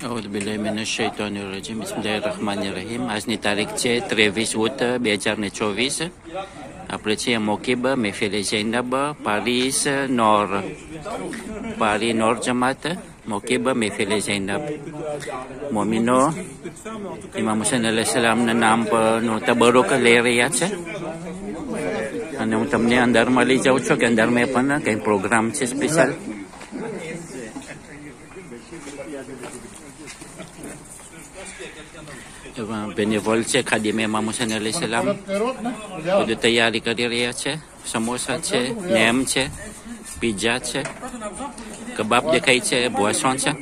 أعوذ بالله من الشيطان الرجيم بسم الله الرحمن الرحيم Azni tarik ce 23 août 2024 après ce Mokib Mefele Zainab Paris Nord Paris Nord Jamaat Mokib Mefele Zainab Momino Imam Hussein alayhi salam na naam pa no tabarok le riyat se અને તમને અંદરમાં લઈ જાઉં છું કે અંદર મેં પણ કંઈ પ્રોગ્રામ છે સ્પેશિયલ bénévole છે ખાદી મેં ઇમામ હુસૈન અલૈહિ સલામ બધું તૈયારી કરી રહ્યા છે સમોસા છે નેમ છે પિઝા છે કબાબ દેખાય છે બોસણ છે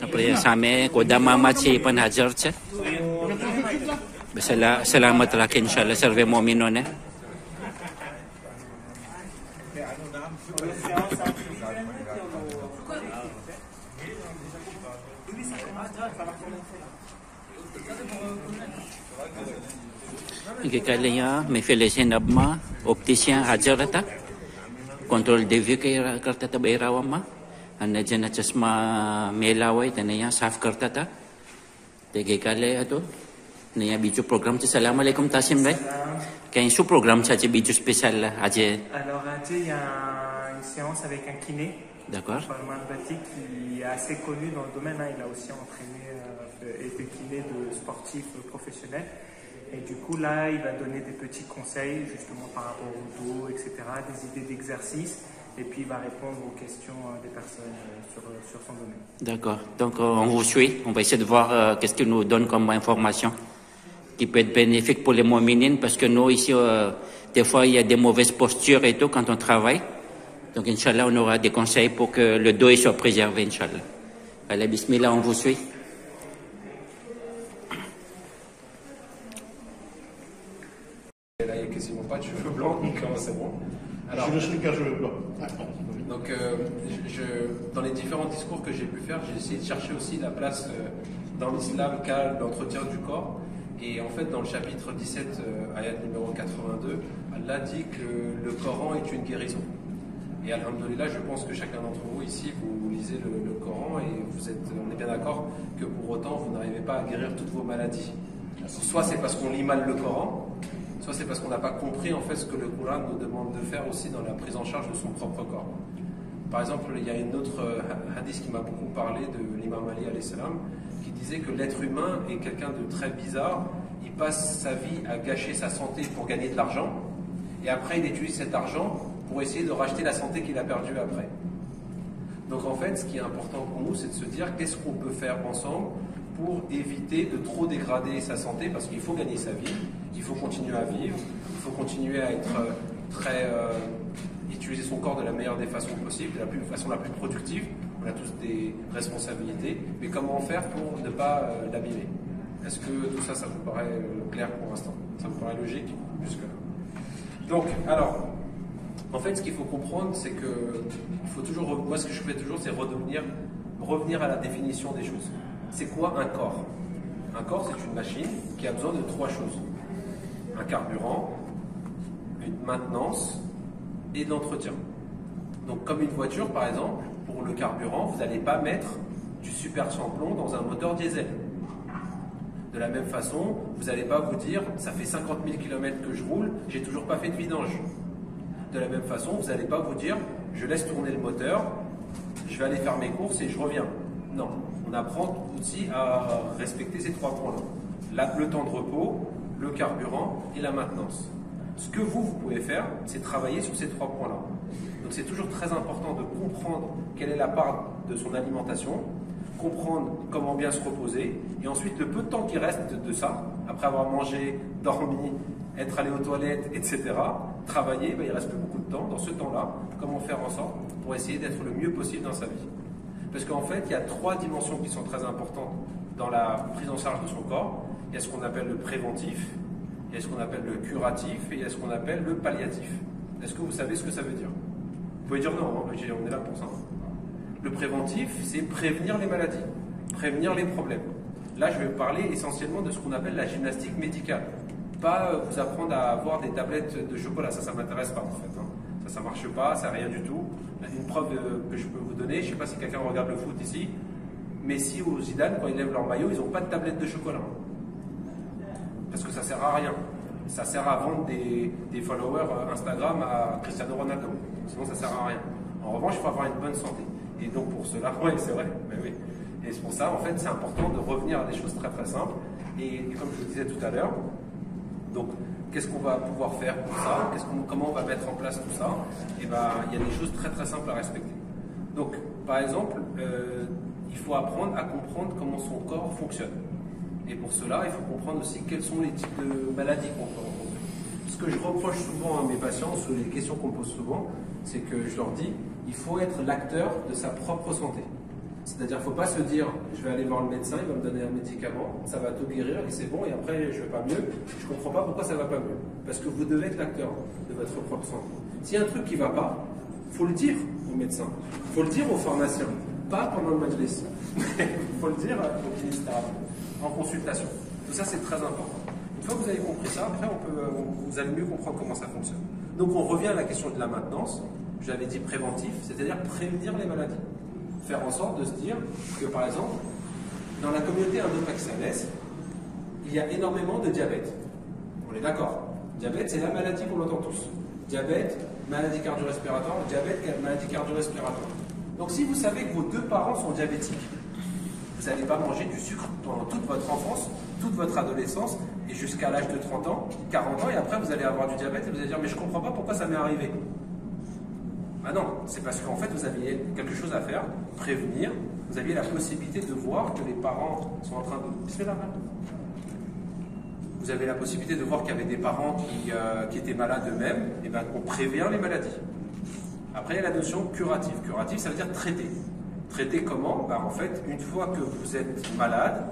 આપણે સામે કોદામામાં છે એ પણ હાજર છે સલામત રાખે ઇન્શાલ્લાહ સર્વે મોમિનોને ગઈકાલે અહીંયા મહેફિલે ઝૈનબમાં ઓપ્ટિશિયન હાજર હતા કંટ્રોલ ડેવ્યુ કરતા હતા બહેરાવામાં અને જેના ચશ્મા મેલા હોય તેને અહીંયા સાફ કરતા હતા તે ગઈકાલે હતો ને અહીંયા બીજો પ્રોગ્રામ છે સલામ અલૈકુમ તાસીમભાઈ કંઈ શું પ્રોગ્રામ છે આજે બીજું સ્પેશિયલ આજે Alors આજે il y a une séance avec un kiné. D'accord. Salman Bati qui est assez connu dans le domaine. Il a aussi entraîné été kiné de sportifs professionnels. Et du coup là, il va donner des petits conseils justement par rapport au dos, etc., des idées d'exercice. Et puis il va répondre aux questions des personnes sur son domaine. D'accord. Donc on vous suit. On va essayer de voir qu'est-ce qu'il nous donne comme information qui peut être bénéfique pour les mominines parce que nous ici, des fois il y a des mauvaises postures et tout quand on travaille. Donc Inch'Allah, on aura des conseils pour que le dos il soit préservé, Inch'Allah. Allez, Bismillah, on vous suit. Là, il n'y a quasiment pas de cheveux blancs, donc c'est bon. Alors, je suis qu'un cheveu blanc. Donc, dans les différents discours que j'ai pu faire, j'ai essayé de chercher aussi la place dans l'islam qu'a l'entretien du corps. Et en fait, dans le chapitre 17, ayat numéro 82, Allah dit que le Coran est une guérison. Et alhamdoulilah, je pense que chacun d'entre vous ici, vous lisez le Coran et on est bien d'accord que pour autant, vous n'arrivez pas à guérir toutes vos maladies. Soit c'est parce qu'on lit mal le Coran, soit c'est parce qu'on n'a pas compris en fait ce que le Coran nous demande de faire aussi dans la prise en charge de son propre corps. Par exemple, il y a une autre hadith qui m'a beaucoup parlé de l'imam Ali alayhi salam, qui disait que l'être humain est quelqu'un de très bizarre. Il passe sa vie à gâcher sa santé pour gagner de l'argent, et après il utilise cet argent pour essayer de racheter la santé qu'il a perdue après. Donc en fait, ce qui est important pour nous, c'est de se dire qu'est-ce qu'on peut faire ensemble pour éviter de trop dégrader sa santé, parce qu'il faut gagner sa vie, il faut continuer à vivre, il faut continuer à être utiliser son corps de la meilleure des façons possibles, de la façon la plus productive. On a tous des responsabilités, mais comment faire pour ne pas l'abîmer? Est-ce que tout ça, ça vous paraît clair pour l'instant? Ça vous paraît logique jusque-là? Donc, alors, en fait, ce qu'il faut comprendre, c'est que il faut toujours, moi, ce que je fais toujours, c'est revenir à la définition des choses. C'est quoi un corps? Un corps, c'est une machine qui a besoin de trois choses. Un carburant, une maintenance et de l'entretien. Donc, comme une voiture, par exemple, pour le carburant, vous n'allez pas mettre du super sans-plomb dans un moteur diesel. De la même façon, vous n'allez pas vous dire, ça fait 50 000 km que je roule, j'ai toujours pas fait de vidange. De la même façon, vous n'allez pas vous dire, je laisse tourner le moteur, je vais aller faire mes courses et je reviens. Non, on apprend aussi à respecter ces trois points-là. Le temps de repos, le carburant et la maintenance. Ce que vous pouvez faire, c'est travailler sur ces trois points-là. Donc c'est toujours très important de comprendre quelle est la part de son alimentation, comprendre comment bien se reposer, et ensuite le peu de temps qui reste de ça, après avoir mangé, dormi, être allé aux toilettes, etc., travailler, il ne reste plus beaucoup de temps. Dans ce temps-là, comment faire en sorte pour essayer d'être le mieux possible dans sa vie? Parce qu'en fait, il y a trois dimensions qui sont très importantes dans la prise en charge de son corps. Il y a ce qu'on appelle le préventif, il y a ce qu'on appelle le curatif, et il y a ce qu'on appelle le palliatif. Est-ce que vous savez ce que ça veut dire? Vous pouvez dire non, hein, on est là pour ça. Le préventif, c'est prévenir les maladies, prévenir les problèmes. Là, je vais vous parler essentiellement de ce qu'on appelle la gymnastique médicale. pas vous apprendre à avoir des tablettes de chocolat. Ça m'intéresse pas en fait. Hein. Ça marche pas, ça rien du tout. Une preuve que je peux vous donner, je sais pas si quelqu'un regarde le foot ici, Messi ou Zidane, quand ils lèvent leur maillot, ils n'ont pas de tablette de chocolat. Parce que ça sert à rien. Ça sert à vendre des followers Instagram à Cristiano Ronaldo. Sinon, ça sert à rien. En revanche, il faut avoir une bonne santé. Et donc, pour cela, oui, c'est vrai. Mais oui. Et c'est pour ça, en fait, c'est important de revenir à des choses très très simples. Et comme je vous disais tout à l'heure, donc, qu'est-ce qu'on va pouvoir faire pour ça? Comment on va mettre en place tout ça? Et ben, il y a des choses très très simples à respecter. Donc, par exemple, il faut apprendre à comprendre comment son corps fonctionne. Et pour cela, il faut comprendre aussi quels sont les types de maladies qu'on peut rencontrer. Ce que je reproche souvent à mes patients, sur les questions qu'on pose souvent, c'est que je leur dis, il faut être l'acteur de sa propre santé. C'est-à-dire, il ne faut pas se dire, je vais aller voir le médecin, il va me donner un médicament, ça va tout guérir et c'est bon, et après je ne vais pas mieux. Je ne comprends pas pourquoi ça ne va pas mieux. Parce que vous devez être l'acteur de votre propre santé. S'il y a un truc qui ne va pas, il faut le dire au médecin, il faut le dire au pharmacien, pas pendant le majlis. Il faut le dire au ministère, en consultation. Tout ça, c'est très important. Une fois que vous avez compris ça, après, vous allez mieux comprendre comment ça fonctionne. Donc, on revient à la question de la maintenance. Je l'avais dit préventif, c'est-à-dire prévenir les maladies. Faire en sorte de se dire que, par exemple, dans la communauté indo-pakistanais, il y a énormément de diabète. On est d'accord. Diabète, c'est la maladie qu'on entend tous. Diabète, maladie cardio-respiratoire, diabète, maladie cardio-respiratoire. Donc, si vous savez que vos deux parents sont diabétiques, vous n'allez pas manger du sucre pendant toute votre enfance, toute votre adolescence, et jusqu'à l'âge de 30 ans, 40 ans, et après vous allez avoir du diabète, et vous allez dire, mais je ne comprends pas pourquoi ça m'est arrivé. Ah non, c'est parce qu'en fait, vous aviez quelque chose à faire, prévenir, vous aviez la possibilité de voir que les parents sont en train de... Vous avez la possibilité de voir qu'il y avait des parents qui étaient malades eux-mêmes, et bien on prévient les maladies. Après, il y a la notion curative. Curative, ça veut dire traiter. Traiter comment? En fait, une fois que vous êtes malade,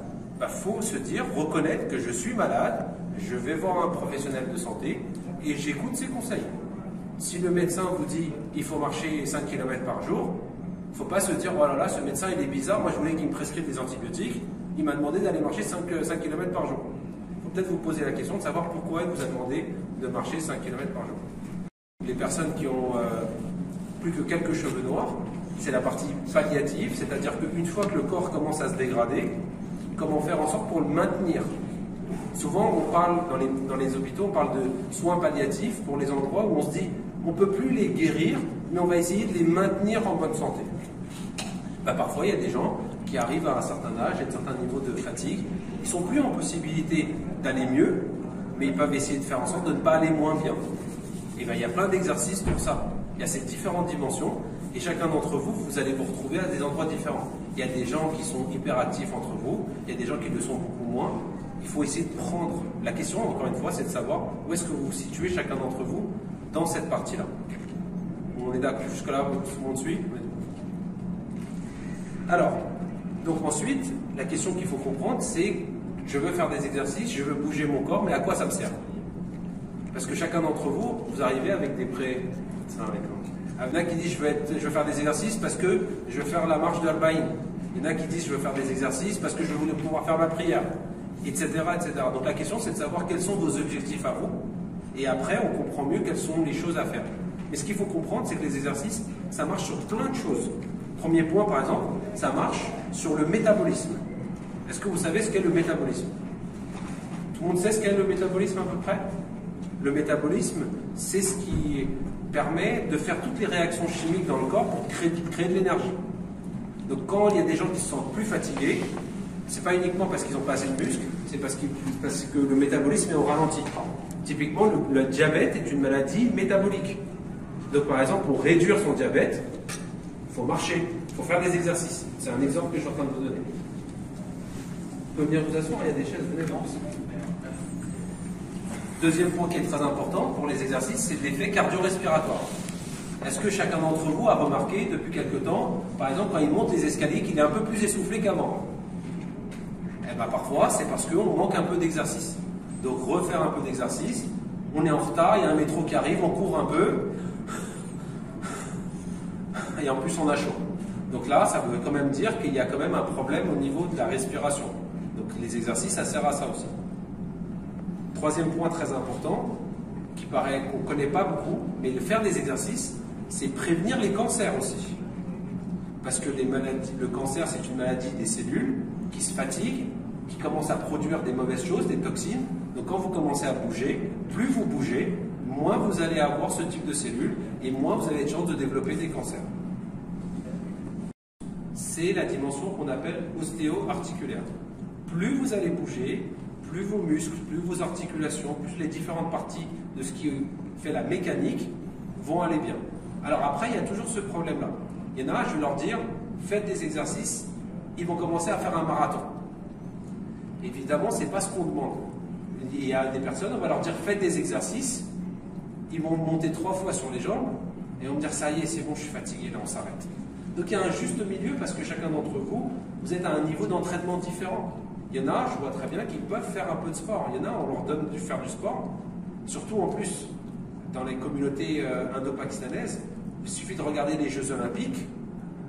faut se dire, reconnaître que je suis malade, je vais voir un professionnel de santé et j'écoute ses conseils. Si le médecin vous dit il faut marcher 5 km par jour, il ne faut pas se dire oh là là, ce médecin il est bizarre, moi je voulais qu'il me prescrive des antibiotiques, il m'a demandé d'aller marcher 5 km par jour. Il faut peut-être vous poser la question de savoir pourquoi il vous a demandé de marcher 5 km par jour. Les personnes qui ont plus que quelques cheveux noirs, c'est la partie palliative, c'est-à-dire qu'une fois que le corps commence à se dégrader, comment faire en sorte pour le maintenir. Souvent, on parle dans les hôpitaux, on parle de soins palliatifs pour les endroits où on se dit on ne peut plus les guérir, mais on va essayer de les maintenir en bonne santé. Parfois, il y a des gens qui arrivent à un certain âge, à un certain niveau de fatigue, ils ne sont plus en possibilité d'aller mieux, mais ils peuvent essayer de faire en sorte de ne pas aller moins bien. Et il y a plein d'exercices pour ça. Il y a ces différentes dimensions. Et chacun d'entre vous, vous allez vous retrouver à des endroits différents. Il y a des gens qui sont hyperactifs entre vous, il y a des gens qui le sont beaucoup moins. Il faut essayer de prendre... La question, encore une fois, c'est de savoir où est-ce que vous vous situez, chacun d'entre vous, dans cette partie-là. On est d'accord jusque-là, tout le monde suit? Alors, donc ensuite, la question qu'il faut comprendre, c'est je veux faire des exercices, je veux bouger mon corps, mais à quoi ça me sert? Parce que chacun d'entre vous, vous arrivez avec des prêts... Il y en a qui disent je veux faire des exercices parce que je veux faire la marche de Al-Baïn. Il y en a qui disent je veux faire des exercices parce que je veux pouvoir faire ma prière, etc., etc. Donc la question c'est de savoir quels sont vos objectifs à vous et après on comprend mieux quelles sont les choses à faire. Mais ce qu'il faut comprendre c'est que les exercices ça marche sur plein de choses. Premier point par exemple, ça marche sur le métabolisme. Est-ce que vous savez ce qu'est le métabolisme? Tout le monde sait ce qu'est le métabolisme à peu près? Le métabolisme c'est ce qui permet de faire toutes les réactions chimiques dans le corps pour créer de l'énergie. Donc quand il y a des gens qui se sentent plus fatigués, c'est pas uniquement parce qu'ils n'ont pas assez de muscles, c'est parce que le métabolisme est au ralenti. Typiquement, le diabète est une maladie métabolique. Donc par exemple, pour réduire son diabète, il faut marcher, il faut faire des exercices. C'est un exemple que je suis en train de vous donner. Vous pouvez venir vous asseoir, il y a des chaises, venez voir. Deuxième point qui est très important pour les exercices, c'est l'effet cardio-respiratoire. Est-ce que chacun d'entre vous a remarqué depuis quelque temps, par exemple quand il monte les escaliers, qu'il est un peu plus essoufflé qu'avant? Parfois, c'est parce qu'on manque un peu d'exercice. Donc refaire un peu d'exercice, on est en retard, il y a un métro qui arrive, on court un peu, et en plus on a chaud. Donc là, ça veut quand même dire qu'il y a quand même un problème au niveau de la respiration. Donc les exercices, ça sert à ça aussi. Troisième point très important, qui paraît qu'on ne connaît pas beaucoup, mais le faire des exercices, c'est prévenir les cancers aussi. Parce que le cancer, c'est une maladie des cellules qui se fatiguent, qui commencent à produire des mauvaises choses, des toxines. Donc quand vous commencez à bouger, plus vous bougez, moins vous allez avoir ce type de cellules et moins vous avez de chances de développer des cancers. C'est la dimension qu'on appelle ostéo-articulaire. Plus vous allez bouger, plus vos muscles, plus vos articulations, plus les différentes parties de ce qui fait la mécanique vont aller bien. Alors après, il y a toujours ce problème-là. Il y en a, je vais leur dire, faites des exercices, ils vont commencer à faire un marathon. Évidemment, ce n'est pas ce qu'on demande. Il y a des personnes, on va leur dire, faites des exercices, ils vont monter 3 fois sur les jambes, et vont me dire, ça y est, c'est bon, je suis fatigué, là on s'arrête. Donc il y a un juste milieu, parce que chacun d'entre vous, vous êtes à un niveau d'entraînement différent. Il y en a, je vois très bien, qui peuvent faire un peu de sport. Il y en a, on leur donne de faire du sport, surtout en plus, dans les communautés indo-pakistanaises, il suffit de regarder les Jeux Olympiques.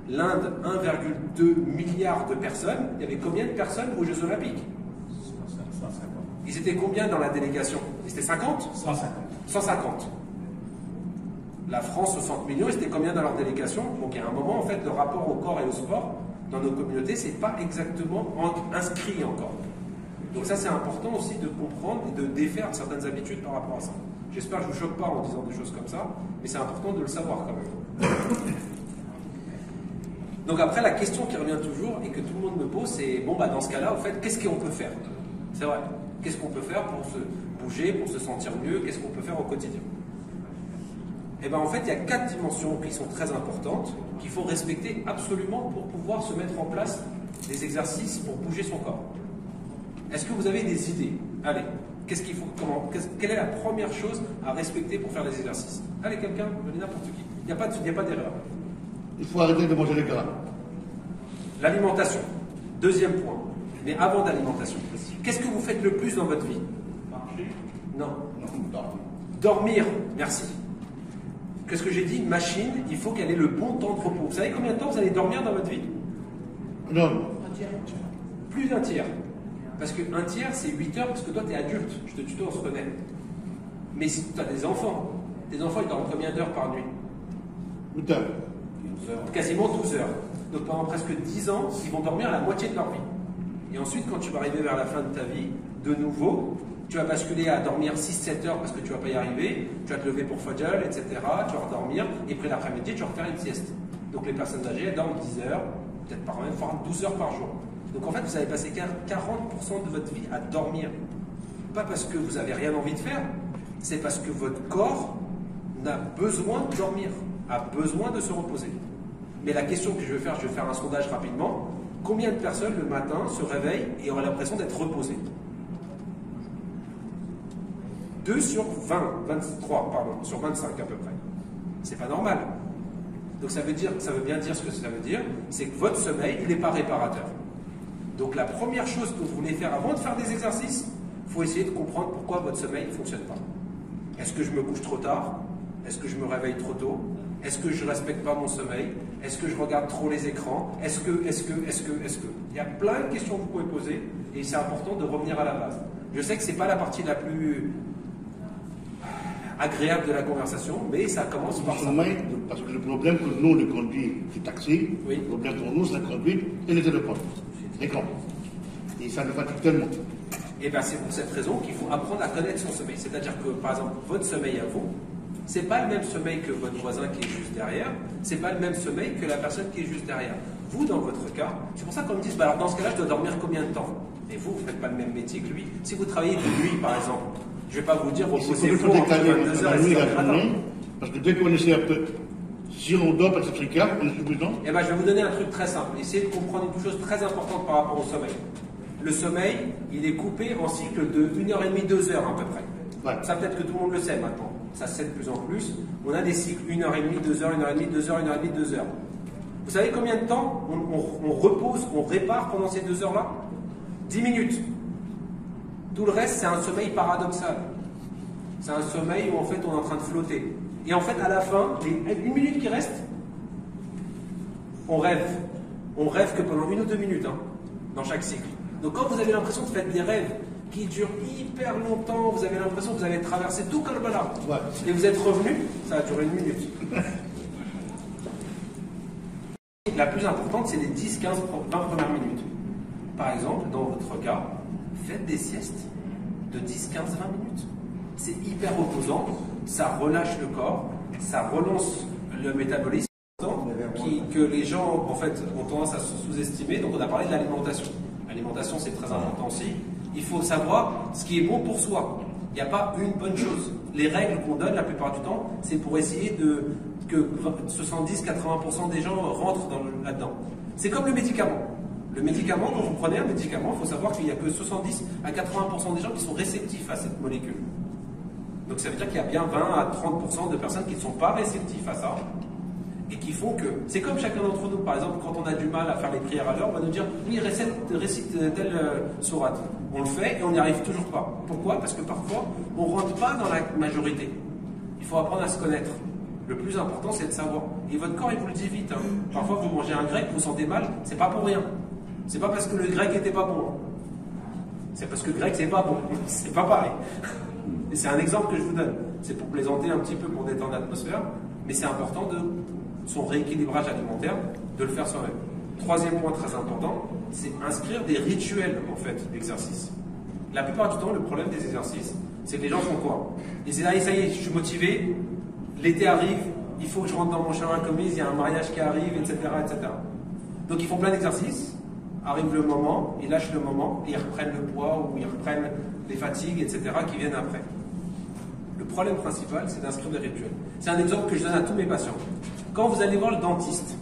L'Inde, 1,2 milliard de personnes. Il y avait combien de personnes aux Jeux Olympiques? 150. Ils étaient combien dans la délégation? Ils étaient 50? 150. 150. La France, 60 millions, ils étaient combien dans leur délégation? Donc il y a un moment, en fait, le rapport au corps et au sport, dans nos communautés, c'est pas exactement inscrit encore. Donc ça, c'est important aussi de comprendre et de défaire certaines habitudes par rapport à ça. J'espère que je ne vous choque pas en disant des choses comme ça, mais c'est important de le savoir quand même. Donc après, la question qui revient toujours et que tout le monde me pose, c'est, bon, bah, dans ce cas-là, en fait, qu'est-ce qu'on peut faire? C'est vrai. Qu'est-ce qu'on peut faire pour se bouger, pour se sentir mieux? Qu'est-ce qu'on peut faire au quotidien? Et bien en fait, il y a 4 dimensions qui sont très importantes, qu'il faut respecter absolument pour pouvoir se mettre en place des exercices pour bouger son corps. Est-ce que vous avez des idées? Allez, qu'est-ce qu'il faut, quelle est la première chose à respecter pour faire des exercices? Allez, quelqu'un, venez n'importe qui. Il n'y a pas d'erreur. Il faut arrêter de manger les gras. L'alimentation. Deuxième point. Mais avant l'alimentation, qu'est-ce que vous faites le plus dans votre vie? Marcher? Non. Non, dormir. Dormir, merci. Qu'est-ce que j'ai dit? Une machine, il faut qu'elle ait le bon temps de repos. Vous savez combien de temps vous allez dormir dans votre vie? Non. Plus d'un tiers. Parce qu'un tiers, c'est 8 heures, parce que toi, tu es adulte. Je te tutoie, on se connaît. Mais si tu as des enfants, tes enfants, ils dorment combien d'heures par nuit? 8 heures. Quasiment 12 heures. Donc pendant presque 10 ans, ils vont dormir la moitié de leur vie. Et ensuite, quand tu vas arriver vers la fin de ta vie, de nouveau, tu vas basculer à dormir 6-7 heures parce que tu ne vas pas y arriver, tu vas te lever pour Fajr, etc. Tu vas redormir, et après l'après-midi, tu vas refaire une sieste. Donc les personnes âgées, elles dorment 10 heures, peut-être par même 12 heures par jour. Donc en fait, vous avez passé 40% de votre vie à dormir. Pas parce que vous n'avez rien envie de faire, c'est parce que votre corps a besoin de dormir, a besoin de se reposer. Mais la question que je vais faire un sondage rapidement. Combien de personnes le matin se réveillent et ont l'impression d'être reposées? 2 sur 23, pardon, sur 25 à peu près. C'est pas normal. Donc ça veut bien dire ce que ça veut dire, c'est que votre sommeil, il n'est pas réparateur. Donc la première chose que vous voulez faire avant de faire des exercices, il faut essayer de comprendre pourquoi votre sommeil ne fonctionne pas. Est-ce que je me couche trop tard? Est-ce que je me réveille trop tôt? Est-ce que je ne respecte pas mon sommeil? Est-ce que je regarde trop les écrans? Est-ce que Il y a plein de questions que vous pouvez poser et c'est important de revenir à la base. Je sais que ce n'est pas la partie la plus agréable de la conversation, mais ça commence par ça. Parce que le problème que nous, le conduit, c'est taxi. Oui. Le problème pour nous, c'est la conduite et le téléphone. L'écran. Et ça nous fatigue tellement. Et bien c'est pour cette raison qu'il faut apprendre à connaître son sommeil. C'est-à-dire que, par exemple, votre sommeil à vous, c'est pas le même sommeil que votre voisin qui est juste derrière, c'est pas le même sommeil que la personne qui est juste derrière. Vous, dans votre cas, c'est pour ça qu'on me dit, bah alors dans ce cas-là, je dois dormir combien de temps? Et vous, vous faites pas le même métier que lui. Si vous travaillez de nuit, par exemple, je vais pas vous dire, reposez-vous entre 22h et 6h du matin. Parce que dès qu'on essaie un peu, si on dort parce que c'est clair, on est suffisant. Eh ben, je vais vous donner un truc très simple. Essayez de comprendre une chose très importante par rapport au sommeil. Le sommeil, il est coupé en cycles de 1h30, 2 heures à peu près. Ouais. Ça, peut-être que tout le monde le sait maintenant. Ça se sait de plus en plus. On a des cycles 1h30, 2 heures, 1h30, 2 heures, 1h30, 2 heures. Vous savez combien de temps on repose, on répare pendant ces 2 heures-là? 10 minutes. Tout le reste, c'est un sommeil paradoxal. C'est un sommeil où en fait on est en train de flotter. Et en fait, à la fin, les 1 minute qui reste, on rêve. On rêve que pendant 1 ou 2 minutes, hein, dans chaque cycle. Donc quand vous avez l'impression de faire des rêves, qui dure hyper longtemps, vous avez l'impression que vous avez traversé tout Karbala. Ouais. Et vous êtes revenu, ça a duré 1 minute. La plus importante, c'est les 10, 15, 20 premières minutes. Par exemple, dans votre cas, faites des siestes de 10, 15, 20 minutes. C'est hyper reposant, ça relâche le corps, ça relance le métabolisme que les gens en fait ont tendance à sous-estimer. Donc on a parlé de l'alimentation. L'alimentation, c'est très important aussi. Il faut savoir ce qui est bon pour soi. Il n'y a pas une bonne chose. Les règles qu'on donne la plupart du temps, c'est pour essayer que 70-80% des gens rentrent là-dedans. C'est comme le médicament. Le médicament, quand vous prenez un médicament, il faut savoir qu'il n'y a que 70 à 80% des gens qui sont réceptifs à cette molécule. Donc ça veut dire qu'il y a bien 20 à 30% de personnes qui ne sont pas réceptifs à ça et qui font que... C'est comme chacun d'entre nous, par exemple, quand on a du mal à faire les prières à l'heure, on va nous dire « Oui, récite telle sourate ». On le fait et on n'y arrive toujours pas. Pourquoi? Parce que parfois, on ne rentre pas dans la majorité. Il faut apprendre à se connaître. Le plus important, c'est de savoir. Et votre corps, il vous le dit vite. Hein. Parfois, vous mangez un grec, vous vous sentez mal, c'est pas pour rien. C'est pas parce que le grec était pas bon. C'est parce que le grec, c'est pas bon. C'est pas pareil. Et c'est un exemple que je vous donne. C'est pour plaisanter un petit peu, pour détendre l'atmosphère. Mais c'est important de son rééquilibrage alimentaire, de le faire soi-même. Troisième point très important, c'est inscrire des rituels, en fait, d'exercice. La plupart du temps, le problème des exercices, c'est que les gens font quoi? Ils disent, ah, ça y est, je suis motivé, l'été arrive, il faut que je rentre dans mon chemin commis, il y a un mariage qui arrive, etc., etc. Donc ils font plein d'exercices, arrive le moment, ils lâchent le moment, et ils reprennent le poids, ou ils reprennent les fatigues, etc., qui viennent après. Le problème principal, c'est d'inscrire des rituels. C'est un exemple que je donne à tous mes patients. Quand vous allez voir le dentiste,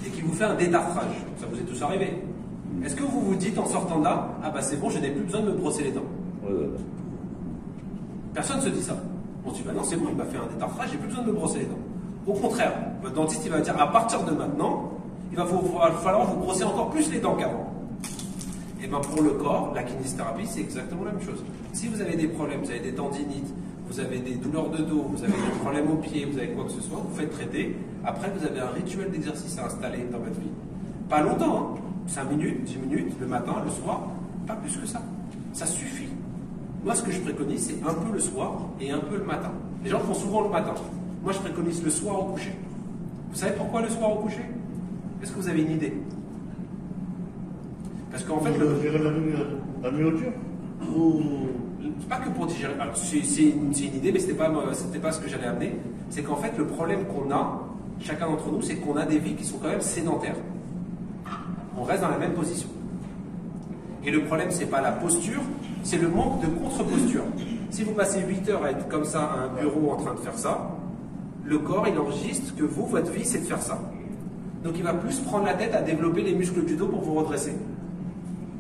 et qu'il vous fait un détartrage, ça vous est tous arrivé, est-ce que vous vous dites en sortant de là, ah bah c'est bon, je n'ai plus besoin de me brosser les dents? Personne ne se dit ça. On se dit, bah non, c'est bon, il m'a fait un détartrage, j'ai plus besoin de me brosser les dents. Au contraire, votre dentiste, il va dire, à partir de maintenant, il va falloir vous brosser encore plus les dents qu'avant. Et bien pour le corps, la kinésithérapie, c'est exactement la même chose. Si vous avez des problèmes, vous avez des tendinites, vous avez des douleurs de dos, vous avez des problèmes aux pieds, vous avez quoi que ce soit, vous faites traiter. Après, vous avez un rituel d'exercice à installer dans votre vie. Pas longtemps, hein. 5 minutes, 10 minutes, le matin, le soir, pas plus que ça. Ça suffit. Moi, ce que je préconise, c'est un peu le soir et un peu le matin. Les gens font souvent le matin. Moi, je préconise le soir au coucher. Vous savez pourquoi le soir au coucher? Est-ce que vous avez une idée? Parce qu'en fait... La nourriture ou... Pas que pour digérer. Alors, c'est une idée, mais c'était pas ce que j'allais amener. C'est qu'en fait, le problème qu'on a, chacun d'entre nous, c'est qu'on a des vies qui sont quand même sédentaires. On reste dans la même position. Et le problème, c'est pas la posture, c'est le manque de contre-posture. Si vous passez 8 heures à être comme ça à un bureau en train de faire ça, le corps, il enregistre que vous, votre vie, c'est de faire ça. Donc il va plus prendre la tête à développer les muscles du dos pour vous redresser.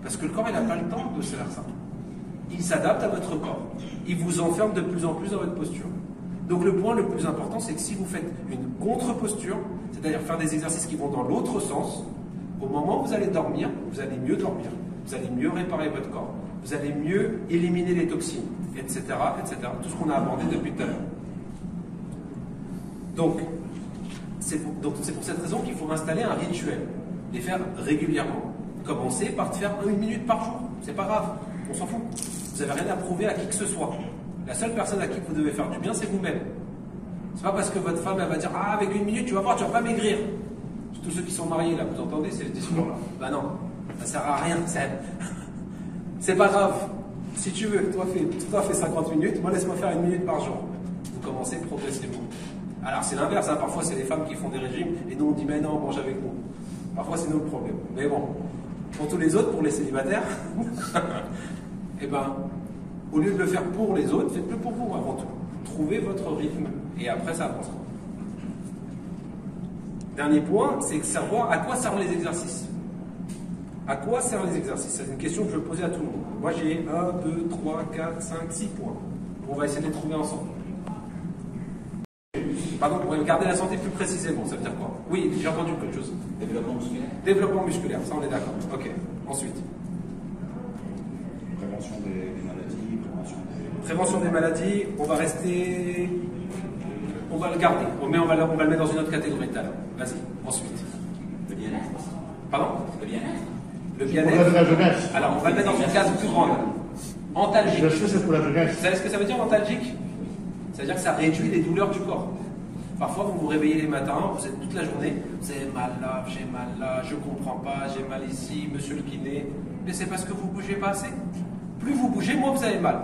Parce que le corps, il n'a pas le temps de se faire ça. Il s'adapte à votre corps. Il vous enferme de plus en plus dans votre posture. Donc le point le plus important, c'est que si vous faites une contre-posture, c'est-à-dire faire des exercices qui vont dans l'autre sens, au moment où vous allez dormir, vous allez mieux dormir. Vous allez mieux réparer votre corps. Vous allez mieux éliminer les toxines, etc., etc. Tout ce qu'on a abordé depuis tout à l'heure. Donc, c'est pour cette raison qu'il faut installer un rituel. Les faire régulièrement. Commencez par faire 1 minute par jour. C'est pas grave. On s'en fout. Vous n'avez rien à prouver à qui que ce soit. La seule personne à qui vous devez faire du bien, c'est vous-même. C'est pas parce que votre femme, elle va dire « Ah, avec 1 minute, tu vas voir, tu vas pas maigrir. » Tous ceux qui sont mariés, là, vous entendez ces discours-là? Bah non, ça sert à rien. C'est pas grave. Si tu veux, toi fais 50 minutes, moi laisse-moi faire 1 minute par jour. Vous commencez progressivement. Alors c'est l'inverse, hein. Parfois c'est les femmes qui font des régimes et nous on dit mais non, mange avec nous. Parfois c'est nous le problème. Mais bon, pour tous les autres, pour les célibataires, eh ben, au lieu de le faire pour les autres, faites-le pour vous avant tout. Trouvez votre rythme et après ça avancera. Dernier point, c'est de savoir à quoi servent les exercices. À quoi servent les exercices? C'est une question que je veux poser à tout le monde. Moi j'ai 1, 2, 3, 4, 5, 6 points. On va essayer de les trouver ensemble. Pardon, pour garder la santé plus précisément, ça veut dire quoi? Oui, j'ai entendu quelque chose. Développement musculaire. Développement musculaire, ça on est d'accord. Ok, ensuite. Prévention des maladies, Prévention des maladies, on va rester... On va le garder, on va le mettre dans une autre catégorie tout à l'heure. Vas-y, ensuite. Le bien-être. Pardon? Le bien-être. Le bien-être. Alors, on va le mettre dans une case plus grande. Antalgique. Je sais, c'est pour la Vous graisse. savez ce que ça veut dire antalgique? C'est-à-dire que ça réduit les douleurs du corps. Parfois, vous vous réveillez les matins, vous êtes toute la journée, vous avez mal là, j'ai mal là, je comprends pas, j'ai mal ici, monsieur le kiné. Mais c'est parce que vous bougez pas assez. Plus vous bougez, moins vous avez mal.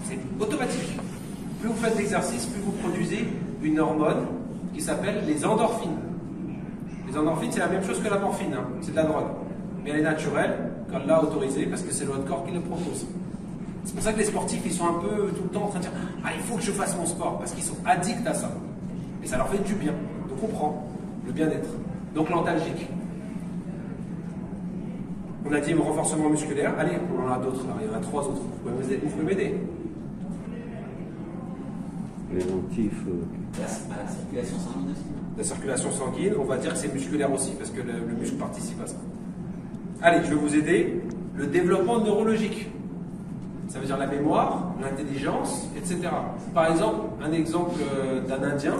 C'est automatique. Plus vous faites d'exercice, plus vous produisez une hormone qui s'appelle les endorphines. Les endorphines, c'est la même chose que la morphine, hein. C'est de la drogue. Mais elle est naturelle, qu'Allah l'a autorisée, parce que c'est votre corps qui le propose. C'est pour ça que les sportifs, ils sont un peu tout le temps en train de dire « Ah, il faut que je fasse mon sport », parce qu'ils sont addicts à ça. Et ça leur fait du bien. Donc on prend le bien-être. Donc l'antalgique. On a dit le renforcement musculaire. Allez, on en a d'autres. Il y en a 3 autres. Vous pouvez m'aider. Préventif. La circulation sanguine aussi. La circulation sanguine, on va dire que c'est musculaire aussi, parce que le muscle participe à ça. Allez, je vais vous aider. Le développement neurologique. Ça veut dire la mémoire, l'intelligence, etc. Par exemple, un exemple d'un Indien,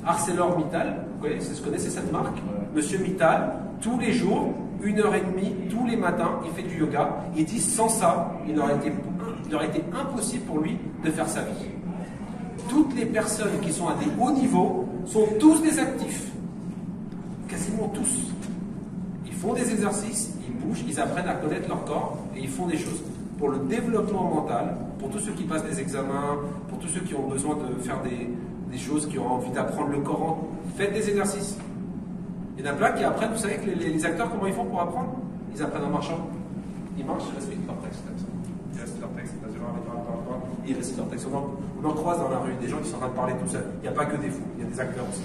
ArcelorMittal, vous connaissez cette marque? Monsieur Mittal, tous les jours, 1h30, tous les matins, il fait du yoga. Il dit sans ça, il aurait été impossible pour lui de faire sa vie. Toutes les personnes qui sont à des hauts niveaux sont tous des actifs. Quasiment tous. Ils font des exercices, ils bougent, ils apprennent à connaître leur corps et ils font des choses. Pour le développement mental, pour tous ceux qui passent des examens, pour tous ceux qui ont besoin de faire des choses, qui ont envie d'apprendre le Coran, faites des exercices. Il y en a plein qui apprennent, vous savez que les acteurs, comment ils font pour apprendre? Ils apprennent en marchant. Ils marchent, ils respectent leur texte. Ils respectent leur texte. Ils respectent leur texte. On en croise dans la rue des gens qui sont en train de parler tout seuls. Il n'y a pas que des fous, il y a des acteurs aussi.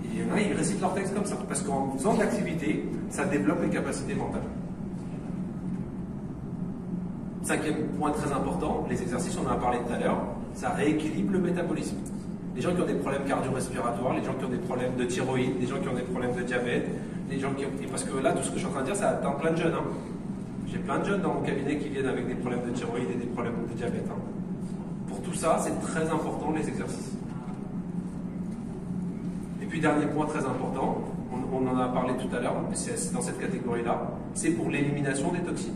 Et il y en a, ils récitent leur texte comme ça. Parce qu'en faisant de l'activité, ça développe les capacités mentales. 5e point très important, les exercices, on en a parlé tout à l'heure, ça rééquilibre le métabolisme. Les gens qui ont des problèmes cardio-respiratoires, les gens qui ont des problèmes de thyroïde, les gens qui ont des problèmes de diabète, les gens qui ont... Et parce que là, tout ce que je suis en train de dire, ça atteint plein de jeunes. Hein. J'ai plein de jeunes dans mon cabinet qui viennent avec des problèmes de thyroïde et des problèmes de diabète. Hein. Pour tout ça, c'est très important, les exercices. Et puis, dernier point très important, on en a parlé tout à l'heure, mais c'est dans cette catégorie-là, c'est pour l'élimination des toxines.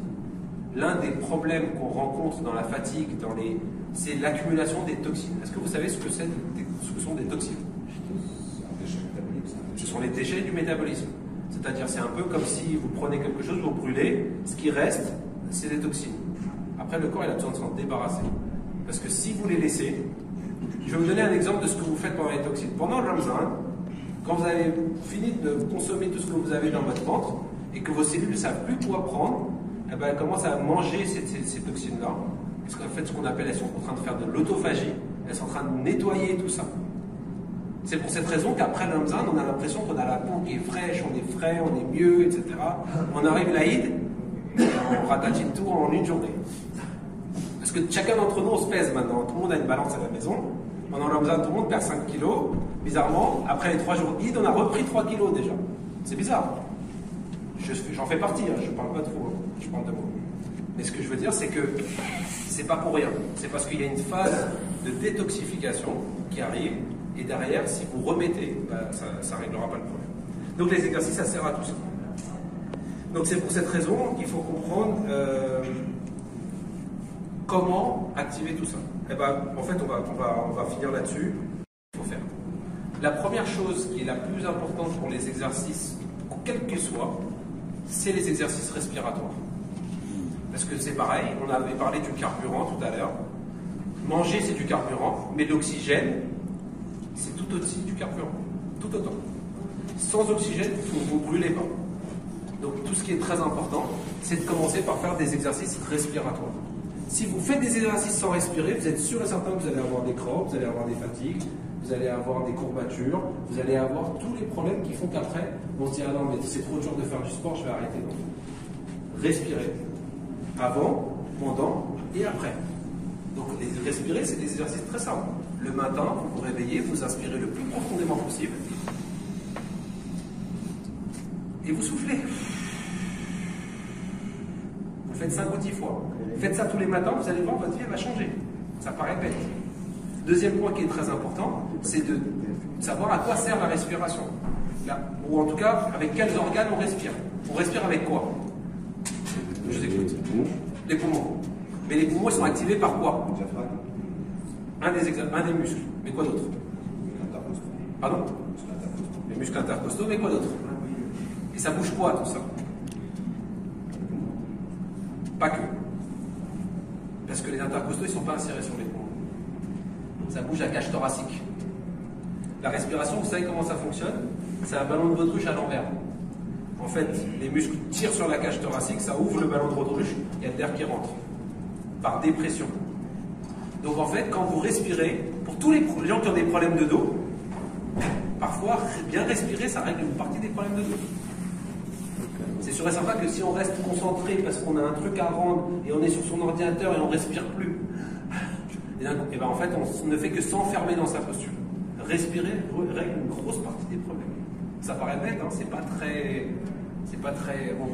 L'un des problèmes qu'on rencontre dans la fatigue, c'est l'accumulation des toxines. Est-ce que vous savez ce que sont des toxines? Ce sont les déchets du métabolisme. C'est-à-dire, c'est un peu comme si vous prenez quelque chose, vous brûlez, ce qui reste, c'est des toxines. Après, le corps, il a besoin de s'en débarrasser. Parce que si vous les laissez, je vais vous donner un exemple de ce que vous faites pendant les toxines. Pendant le Ramadan, quand vous avez fini de consommer tout ce que vous avez dans votre ventre, et que vos cellules ne savent plus quoi prendre, eh ben, elles commencent à manger ces toxines-là. Parce qu'en fait, ce qu'on appelle, elles sont en train de faire de l'autophagie, elles sont en train de nettoyer tout ça. C'est pour cette raison qu'après le Ramadan, on a l'impression qu'on a la peau qui est fraîche, on est frais, on est mieux, etc. On arrive à l'Aïd, on ratatine tout en une journée. Parce que chacun d'entre nous, on se pèse maintenant. Tout le monde a une balance à la maison. Pendant le Ramadan, tout le monde perd 5 kilos. Bizarrement, après les 3 jours d'Aïd, on a repris 3 kilos déjà. C'est bizarre. J'en fais partie, hein, je parle pas trop, hein, je parle de moi. Mais ce que je veux dire, c'est que c'est pas pour rien. C'est parce qu'il y a une phase de détoxification qui arrive, et derrière, si vous remettez, ben, ça ne réglera pas le problème. Donc les exercices, ça sert à tout ça. Donc c'est pour cette raison qu'il faut comprendre comment activer tout ça. Et ben, en fait, on va finir là-dessus. Il faut faire. La première chose qui est la plus importante pour les exercices, quels qu'ils soient, c'est les exercices respiratoires. Parce que c'est pareil, on avait parlé du carburant tout à l'heure. Manger, c'est du carburant, mais l'oxygène, c'est tout aussi du carburant. Tout autant. Sans oxygène, vous ne brûlez pas. Donc tout ce qui est très important, c'est de commencer par faire des exercices respiratoires. Si vous faites des exercices sans respirer, vous êtes sûr et certain que vous allez avoir des crampes, vous allez avoir des fatigues, vous allez avoir des courbatures, vous allez avoir tous les problèmes qui font qu'après, on se dit ah non mais c'est trop dur de faire du sport, je vais arrêter. Donc, respirez. Avant, pendant et après. Donc respirer, c'est des exercices très simples. Le matin, vous vous réveillez, vous inspirez le plus profondément possible. Et vous soufflez. Vous le faites 5 ou 10 fois. Faites ça tous les matins, vous allez voir, votre vie va changer. Ça paraît bête. Deuxième point qui est très important, c'est de savoir à quoi sert la respiration. Là, ou en tout cas, avec quels organes on respire. On respire avec quoi? Je vous écoute. Les poumons. Mais les poumons ils sont activés par quoi? Le diaphragme, Un des muscles. Mais quoi d'autre? l'intercostal. Pardon? L'intercostal. Les muscles intercostaux, mais quoi d'autre? Et ça bouge quoi tout ça? Pas que. Parce que les intercostaux, ils ne sont pas insérés sur les poumons. Ça bouge la cage thoracique. La respiration, vous savez comment ça fonctionne? C'est un ballon de baudruche à l'envers. En fait, les muscles tirent sur la cage thoracique, ça ouvre le ballon de baudruche, il y a de l'air qui rentre. Par dépression. Donc en fait, quand vous respirez, pour tous les gens qui ont des problèmes de dos, parfois, bien respirer, ça règle une partie des problèmes de dos. C'est sûr et certain que si on reste concentré parce qu'on a un truc à rendre et on est sur son ordinateur et on respire plus, et ben en fait, on ne fait que s'enfermer dans sa posture. Respirer règle une grosse partie des problèmes. Ça paraît bête, hein, c'est pas très.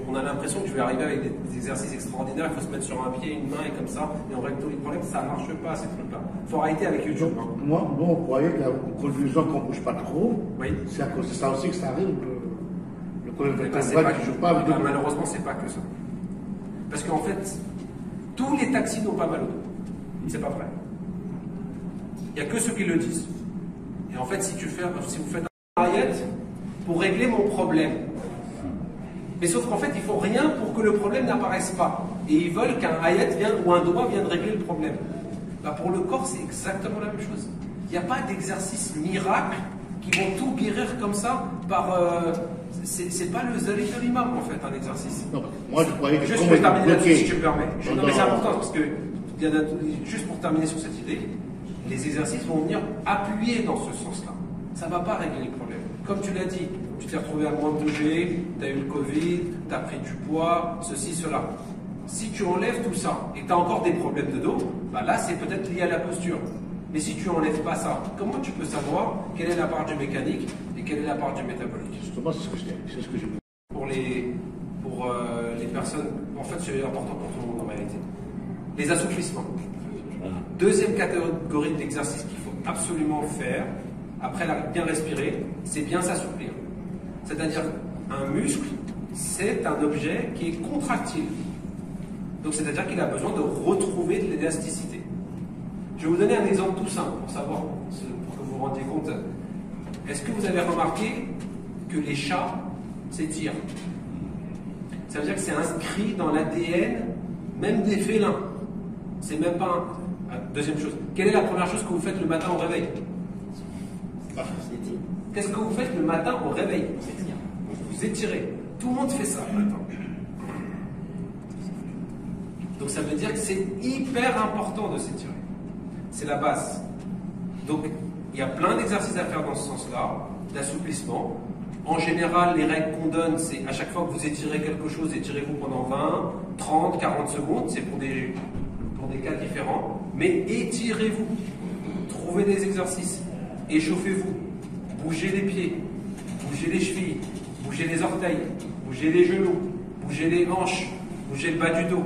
On a l'impression que je vais arriver avec des exercices extraordinaires, il faut se mettre sur un pied, une main et comme ça, et on règle tous les problèmes. Ça marche pas, ces trucs-là. Il faut arrêter avec YouTube. Donc, moi, on croyait qu'il y a une confusion qu'on ne bouge pas trop. Oui. C'est à cause de ça aussi que ça arrive. Le collègue de Eh ben, c'est combat pas qui que- joue pas. eh ben, malheureusement, c'est pas que ça. Parce qu'en fait, tous les taxis n'ont pas mal au dos. C'est pas vrai. Il n'y a que ceux qui le disent. Et en fait, si vous faites un Hayat pour régler mon problème, mais sauf qu'en fait, ils font rien pour que le problème n'apparaisse pas. Et ils veulent qu'un Hayat vienne ou un doigt vienne régler le problème. Bah, pour le corps, c'est exactement la même chose. Il n'y a pas d'exercice miracle qui vont tout guérir comme ça par. C'est pas le Zalit de l'imam en fait, un exercice. Non, moi, je croyais que Juste comme pour il terminer était là-dessus, si bloqué. tu me permets. Non, Non, mais c'est non. important parce que, juste pour terminer sur cette idée, les exercices vont venir appuyer dans ce sens-là. Ça ne va pas régler le problème. Comme tu l'as dit, tu t'es retrouvé à moins bouger, tu as eu le Covid, tu as pris du poids, ceci, cela. Si tu enlèves tout ça et que tu as encore des problèmes de dos, bah là, c'est peut-être lié à la posture. Mais si tu n'enlèves pas ça, comment tu peux savoir quelle est la part du mécanique et quelle est la part du métabolique? Justement, c'est ce que j'ai vu. Pour les personnes, en fait c'est important pour tout le monde en réalité. Les assouplissements. Deuxième catégorie d'exercice qu'il faut absolument faire, après bien respirer, c'est bien s'assouplir. C'est-à-dire un muscle, c'est un objet qui est contractile. Donc c'est-à-dire qu'il a besoin de retrouver de l'élasticité. Je vais vous donner un exemple tout simple pour savoir, pour que vous vous rendiez compte. Est-ce que vous avez remarqué que les chats s'étirent? Ça veut dire que c'est inscrit dans l'ADN même des félins. C'est même pas un... Deuxième chose. Quelle est la première chose que vous faites le matin au réveil? Qu'est-ce que vous faites le matin au réveil? Vous étirez. Tout le monde fait ça le matin. Donc ça veut dire que c'est hyper important de s'étirer. C'est la base. Donc il y a plein d'exercices à faire dans ce sens-là, d'assouplissement. En général, les règles qu'on donne, c'est à chaque fois que vous étirez quelque chose, étirez-vous pendant 20, 30, 40 secondes. C'est pour des cas différents. Mais étirez-vous. Trouvez des exercices. Échauffez-vous. Bougez les pieds. Bougez les chevilles. Bougez les orteils. Bougez les genoux. Bougez les hanches. Bougez le bas du dos.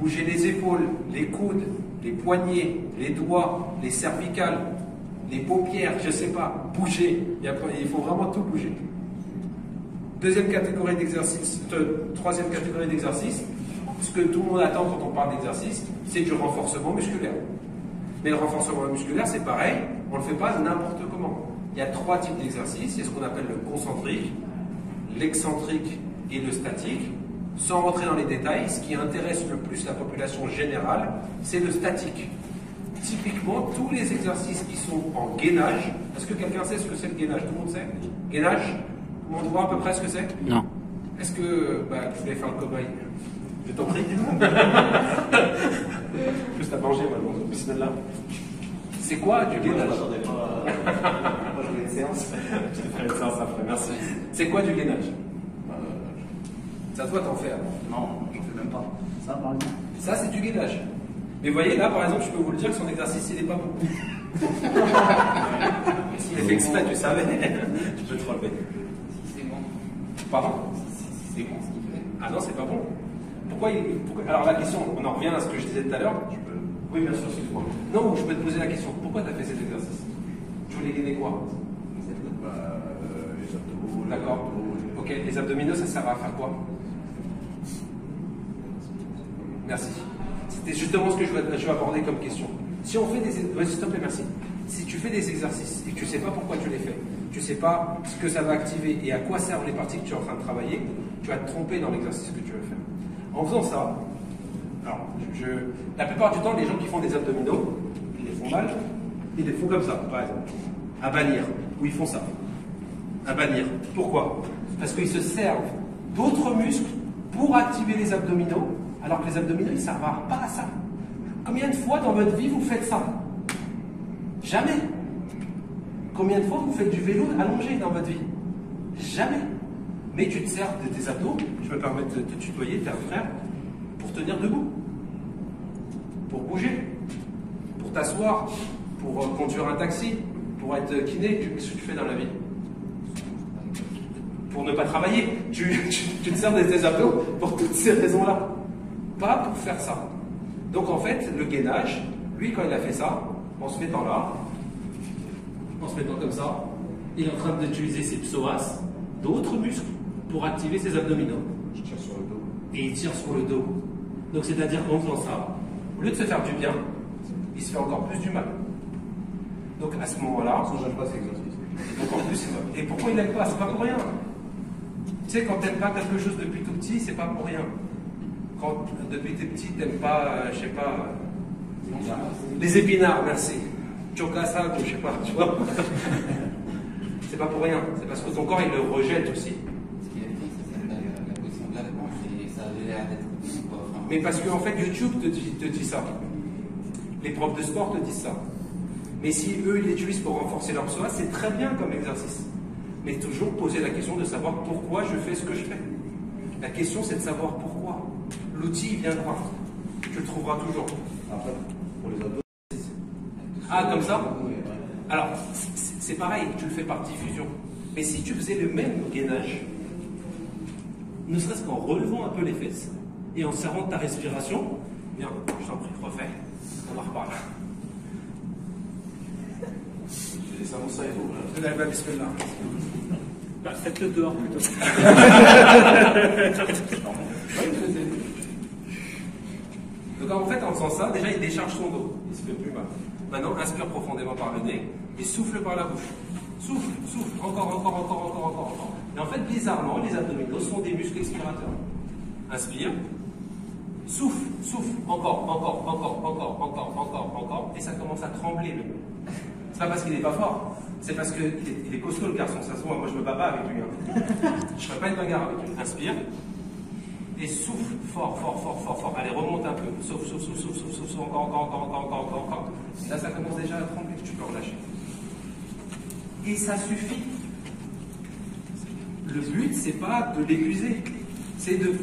Bougez les épaules, les coudes, les poignets, les doigts, les cervicales, les paupières, je ne sais pas. Bougez. Il faut vraiment tout bouger. Deuxième catégorie d'exercice, troisième catégorie d'exercice, ce que tout le monde attend quand on parle d'exercice, c'est du renforcement musculaire. Mais le renforcement musculaire, c'est pareil, on ne le fait pas n'importe comment. Il y a trois types d'exercices, il y a ce qu'on appelle le concentrique, l'excentrique et le statique. Sans rentrer dans les détails, ce qui intéresse le plus la population générale, c'est le statique. Typiquement, tous les exercices qui sont en gainage, est-ce que quelqu'un sait ce que c'est le gainage? Tout le monde sait? Gainage? Tout le monde voit à peu près ce que c'est? Non. Est-ce que... je voulais faire le cobaye. Je t'en prie. Juste à manger, maintenant, bismillah. C'est quoi du gainage? Moi, je voulais une séance. Je vais faire une séance après, merci. C'est quoi du gainage? Ça doit t'en faire. Non, j'en fais même pas. Ça, par exemple. Ça, c'est du gainage. Mais vous voyez, là, par exemple, je peux vous le dire, son exercice, il n'est pas bon. S'il est fait exprès, tu savais. Tu peux te relever. C'est bon. Pardon? C'est bon ce qu'il fait. Ah non, c'est pas bon. Pourquoi Alors la question, on en revient à ce que je disais tout à l'heure. Oui, bien sûr, excuse-moi. Non, je peux te poser la question. Pourquoi tu as fait cet exercice? Tu voulais gainer quoi? Les abdos. D'accord. Ok, les abdominaux, ça sert à faire quoi? Merci. C'est justement ce que je vais aborder comme question. Si on fait des... Ouais, s'il te plaît, merci. Si tu fais des exercices et que tu ne sais pas pourquoi tu les fais, tu ne sais pas ce que ça va activer et à quoi servent les parties que tu es en train de travailler, tu vas te tromper dans l'exercice que tu veux faire. En faisant ça, alors, la plupart du temps, les gens qui font des abdominaux, ils les font mal, ils les font comme ça, par exemple, à bannir, ou ils font ça, à bannir. Pourquoi? Parce qu'ils se servent d'autres muscles pour activer les abdominaux, alors que les abdominaux, ils ne servent pas à ça. Combien de fois dans votre vie vous faites ça? Jamais. Combien de fois vous faites du vélo allongé dans votre vie? Jamais. Mais tu te sers de tes abdos, je me permets de te tutoyer, t'es un frère, pour tenir debout, pour bouger, pour t'asseoir, pour conduire un taxi, pour être kiné. Qu'est-ce que tu fais dans la vie? Pour ne pas travailler. Tu te sers de tes abdos pour toutes ces raisons-là. Pas pour faire ça. Donc en fait, le gainage, lui, quand il a fait ça, en se mettant là, en se mettant comme ça, il est en train d'utiliser ses psoas, d'autres muscles, pour activer ses abdominaux. Je tire sur le dos. Et il tire sur le dos. Donc c'est-à-dire qu'en faisant ça, au lieu de se faire du bien, il se fait encore plus du mal. Donc à ce moment-là... Ça, j'aime pas cet exercice. Donc en plus, et pourquoi il n'aime pas? C'est pas pour rien. Tu sais, quand t'aimes pas quelque chose depuis tout petit, c'est pas pour rien. Quand depuis t'es petit, t'aimes pas, je sais pas... les épinards, merci. Chokasag, je sais pas, tu vois. C'est pas pour rien. C'est parce que ton corps, il le rejette aussi. Ce qu'il a dit, c'est la position de la planche et ça avait l'air d'être bon, quoi. Enfin, Mais parce qu'en fait, YouTube te dit ça. Les profs de sport te disent ça. Mais si eux, ils l'utilisent pour renforcer leur psoas, c'est très bien comme exercice. Mais toujours poser la question de savoir pourquoi je fais ce que je fais. La question, c'est de savoir pourquoi. L'outil, il viendra. Tu le trouveras toujours. Après, pour les abdos, Ah, comme ça? oui, ouais. Alors, c'est pareil, tu le fais par diffusion. Mais si tu faisais le même gainage, ne serait-ce qu'en relevant un peu les fesses et en serrant ta respiration, bien, je t'en prie, refais. On en reparle. J'ai des samoussas et tout. Là. Bismillah. Bah, faites-le dehors plutôt. Donc en fait, en faisant ça, déjà il décharge son dos, il se fait plus mal. Maintenant, inspire profondément par le nez et souffle par la bouche. Souffle, souffle, encore. Et en fait, bizarrement, les abdominaux sont des muscles expirateurs. Inspire, souffle, encore, et ça commence à trembler le nez. C'est pas parce qu'il n'est pas fort, c'est parce qu'il est costaud le garçon, ça se voit, moi je me bats pas avec lui. Hein. Je ferai pas une bagarre avec lui. Inspire. Et souffle fort. Allez, remonte un peu. Souffle, encore. Là, ça commence déjà à trembler, tu peux relâcher. Et ça suffit. Le but, c'est pas de l'épuiser, c'est de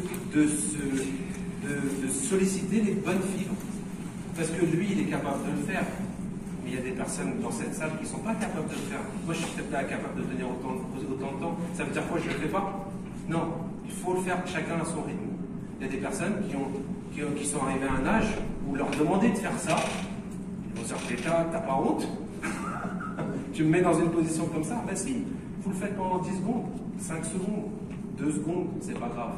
solliciter les bonnes fibres. Parce que lui, il est capable de le faire. Mais il y a des personnes dans cette salle qui ne sont pas capables de le faire. Moi, je suis peut-être pas capable de tenir autant de temps. Ça veut dire quoi? Je ne le fais pas? Non, il faut le faire chacun à son rythme. Il y a des personnes qui sont arrivées à un âge où leur demander de faire ça, ils vont se dire, t'as pas honte? Tu me mets dans une position comme ça? Ben si, vous le faites pendant 10 secondes, 5 secondes, 2 secondes, c'est pas grave.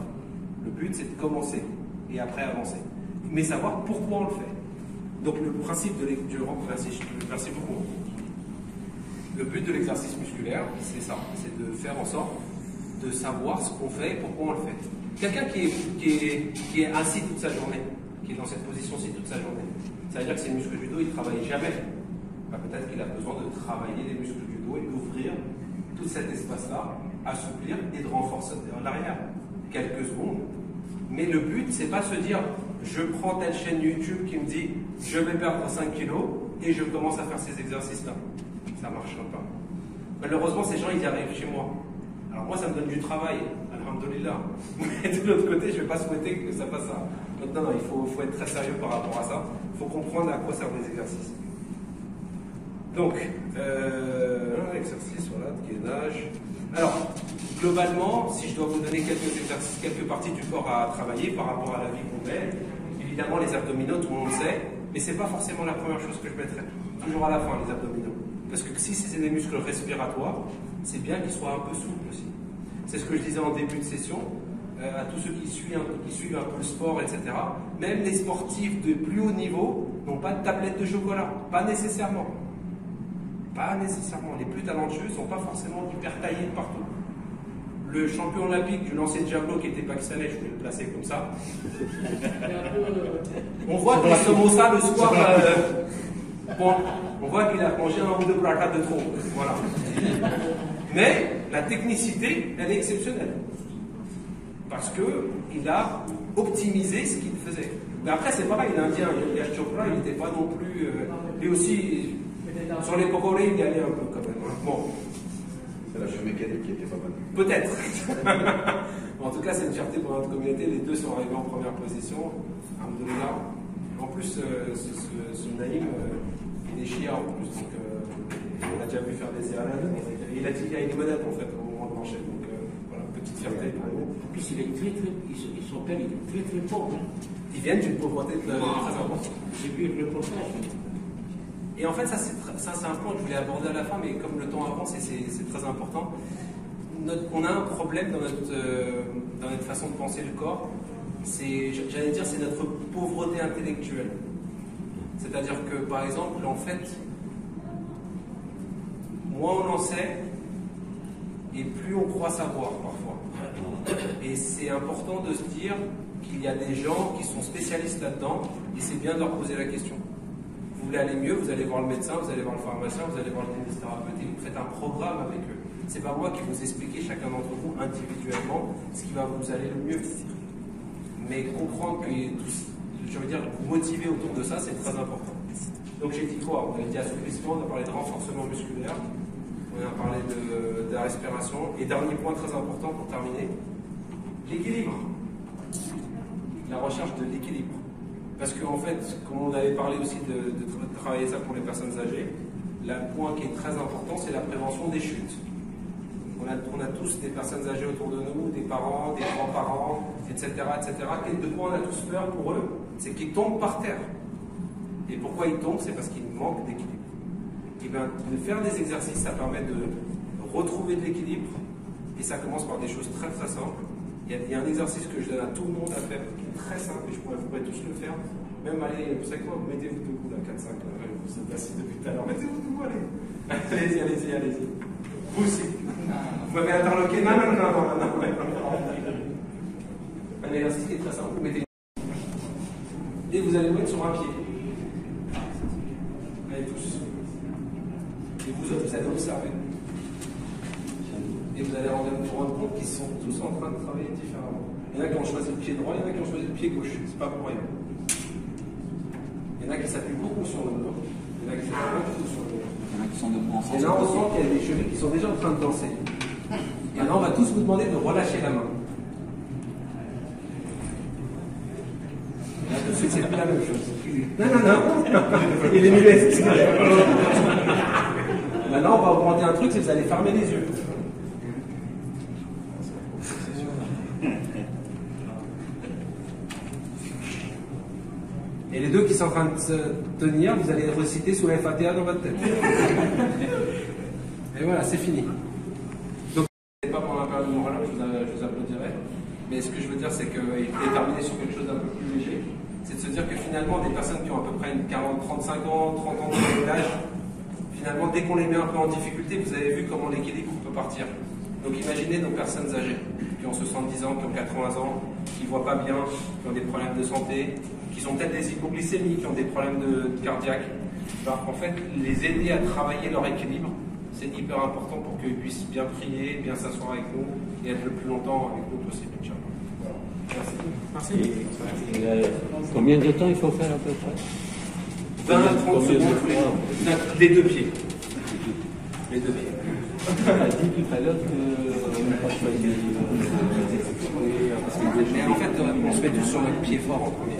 Le but, c'est de commencer et après avancer. Mais savoir pourquoi on le fait. Donc le principe de merci beaucoup. Le but de l'exercice musculaire, c'est ça, c'est de faire en sorte de savoir ce qu'on fait et pourquoi on le fait. Quelqu'un qui est assis toute sa journée, qui est dans cette position-ci toute sa journée, ça veut dire que ses muscles du dos, ils ne travaillent jamais. Ben, peut-être qu'il a besoin de travailler les muscles du dos et d'ouvrir tout cet espace-là, assouplir et de renforcer l'arrière. Quelques secondes. Mais le but, c'est pas se dire, je prends telle chaîne YouTube qui me dit, je vais perdre 5 kilos et je commence à faire ces exercices-là. Ça ne marchera pas. Malheureusement, ces gens, ils y arrivent chez moi. Alors moi, ça me donne du travail, alhamdoulilah. Mais de l'autre côté, je ne vais pas souhaiter que ça fasse ça. Donc non, il faut être très sérieux par rapport à ça. Il faut comprendre à quoi servent les exercices. Donc, exercice, voilà, de gainage. Alors, globalement, si je dois vous donner quelques exercices, quelques parties du corps à travailler par rapport à la vie qu'on mène, évidemment les abdominaux, tout le monde sait, mais c'est pas forcément la première chose que je mettrai. Toujours à la fin, les abdominaux. Parce que si c'est des muscles respiratoires, c'est bien qu'ils soient un peu souples aussi. C'est ce que je disais en début de session. à tous ceux qui suivent un peu le sport, etc. Même les sportifs de plus haut niveau n'ont pas de tablette de chocolat, pas nécessairement. Pas nécessairement. Les plus talentueux ne sont pas forcément hyper taillés de partout. Le champion olympique du lancer de javelot qui était pakistanais, je voulais le placer comme ça. On voit qu'il se ça le soir. Bon, on voit qu'il a mangé un ou deux placards de trop. Voilà. Mais la technicité, elle est exceptionnelle. Parce qu'il a optimisé ce qu'il faisait. Mais après, c'est pareil, l'Indien, Yash Chopra, il n'était pas non plus. Lui aussi, sur les pokórés, il y allait un peu quand même. Hein. Bon. C'est la cheveux mécanique qui était pas mal. Peut-être. En tout cas, c'est une fierté pour notre communauté. Les deux sont arrivés en première position. Alhamdoulilah. En plus, ce Naïm, il est chia en plus. Donc, on a déjà vu faire des erreurs. Il a dit qu'il y a une monette en fait au moment de mancher. Donc, voilà, petite fierté pour nous. En plus, son père, il est très pauvre. Ils viennent d'une pauvreté très importante. J'ai vu le reportage. Et en fait, ça c'est un point que je voulais aborder à la fin, mais comme le temps avance et c'est très important, on a un problème dans notre façon de penser le corps, j'allais dire, c'est notre pauvreté intellectuelle. C'est-à-dire que, par exemple, en fait, moins on en sait, et plus on croit savoir parfois. Et c'est important de se dire qu'il y a des gens qui sont spécialistes là-dedans, et c'est bien de leur poser la question. Vous voulez aller mieux, vous allez voir le médecin, vous allez voir le pharmacien, vous allez voir le kinésithérapeute et vous faites un programme avec eux. C'est pas moi qui vous expliquer chacun d'entre vous individuellement ce qui va vous aller le mieux. Mais comprendre que, je veux dire, vous motiver autour de ça, c'est très important. Donc j'ai dit quoi? On a dit assouplissement, on a parlé de renforcement musculaire, on a parlé de la respiration. Et dernier point très important pour terminer, l'équilibre. La recherche de l'équilibre. Parce qu'en fait, comme on avait parlé aussi de travailler ça pour les personnes âgées, le point qui est très important, c'est la prévention des chutes. On a tous des personnes âgées autour de nous, des parents, des grands-parents, etc., etc. De quoi on a tous peur pour eux? C'est qu'ils tombent par terre. Et pourquoi ils tombent? C'est parce qu'ils manquent d'équilibre. Et bien, de faire des exercices, ça permet de retrouver de l'équilibre. Et ça commence par des choses très très simples. Il y a un exercice que je donne à tout le monde à faire, qui est très simple, et vous pourrez tous le faire. Même allez, vous savez quoi, mettez-vous debout là, 4-5, vous êtes assis depuis tout à l'heure, mettez-vous debout, allez. Allez-y. Vous aussi. Vous m'avez interloqué, non. Un exercice qui est très simple, vous mettez et vous allez mettre sur un pied. Allez tous. Et vous allez observer. Et vous allez vous rendre compte qu'ils sont tous en train de travailler différemment. Il y en a qui ont choisi le pied droit, il y en a qui ont choisi le pied gauche. C'est pas pour rien. Il y en a qui s'appuient beaucoup sur le dos. Il y en a qui s'appuient beaucoup sur le dos. Il y en a qui sont debout en sens. Et là, on sent qu'il y a des chevilles qui sont déjà en train de danser. Et là, on va tous vous demander de relâcher la main. Là, tout de suite, c'est plus la même chose. Non. Il est muet. Maintenant, on va augmenter un truc, c'est que vous allez fermer les yeux. Et les deux qui sont en train de se tenir, vous allez reciter sous la Fatiha dans votre tête. Et voilà, c'est fini. Donc, c'est pas pour un période de morale, je vous applaudirai. Mais ce que je veux dire, c'est qu'il est terminé sur quelque chose d'un peu plus léger. C'est de se dire que finalement, des personnes qui ont à peu près 40, 35 ans, 30 ans d'âge, finalement, dès qu'on les met un peu en difficulté, vous avez vu comment l'équilibre peut partir. Donc imaginez nos personnes âgées, qui ont 70 ans, qui ont 80 ans, qui ne voient pas bien, qui ont des problèmes de santé, qui ont peut-être des hypoglycémies, qui ont des problèmes cardiaques. Alors, en fait, les aider à travailler leur équilibre, c'est hyper important pour qu'ils puissent bien prier, bien s'asseoir avec nous et être le plus longtemps avec nous possible. Merci. Merci. Combien de temps il faut faire à peu près? 20 à 30 secondes, les deux pieds. Les deux pieds. On a dit tout à l'heure qu'on n'a pas choisi mais en fait, on se met tous sur notre pied fort en premier.